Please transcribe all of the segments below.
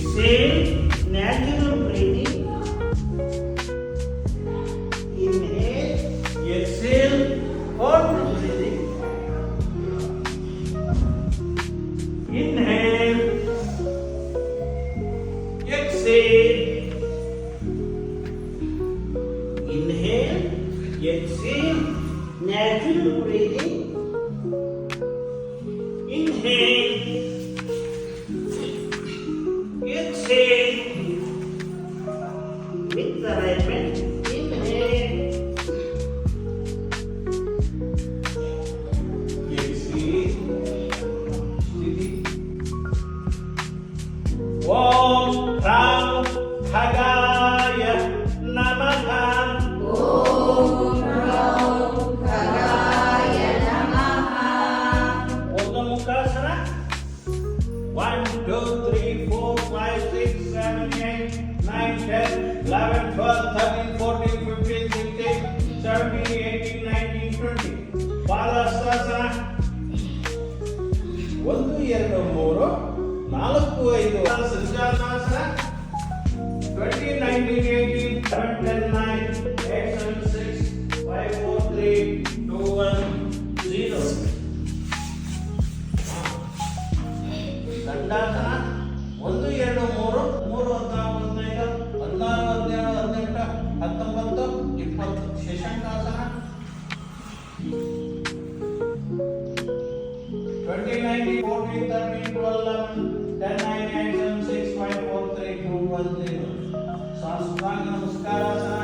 Exhale, natural breathing. Inhale, exhale, control breathing. Inhale, exhale. Inhale, exhale, natural breathing. Inhale, exhale, with alignment. Inhale, exhale, steady. Om Ram Khagaya Namaha. Mukasana. 1, 2, 3, 4, 5, 6, 7, 8, 9, 10, 11, 12, 13, 14, 15, 16, 17, 18, 19, 20. Palasana. 1, 2, 3, 4, 5. Sanjalanasana. 20, 19, 18, 7, 10, 9, 8, 7, 6, 5, 4, 3, 2, 1, 0. Dandasana 1, 2, 3, 3, 14, 15, 16, 17, 18, 19, 20. Shashankasana 20, 19, 14, 13, 12, 11, 10, 9, 8, 7, 6, 5, 4, 3, 2, 1, 0. ಸಾಷ್ಟಾಂಗ ನಮಸ್ಕಾರಾಸನ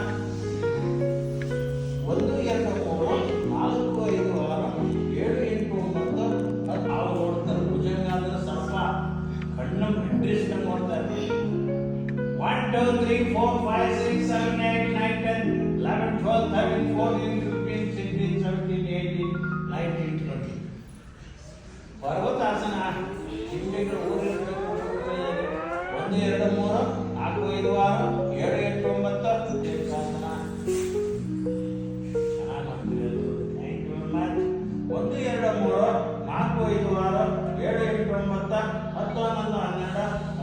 1, 2, 3, 4, 5, 6, 7, 8, 9, 10 ನಾವು ನೋಡ್ತಾರೆ ಭುಜಂಗಾಸನ ಸರ್ಪ ಕಣ್ಣು ಮೆಟ್ರಿಸ್ಕೊಂಡು ನೋಡ್ತಾರೆ 1, 2, 3, 4, 5, 6, 7, 8, 9, 10, 11, 12, 13, 14, 15, 16, 17, 18, 19, 20. ಪರ್ವತಾಸನ ಹಿಂದೆಗಳು ಊರಿರಬೇಕು 1, 2, 3, 4, 5, 6, 7, 8, 9 ದೇವತಾಸನ ಚೆನ್ನಾಗಿ ಮಾಡ್ತೀವಿ. Thank you very much. 1, 2, 3, 4, 5, 6, 7, 8, 9 10, 11, 12,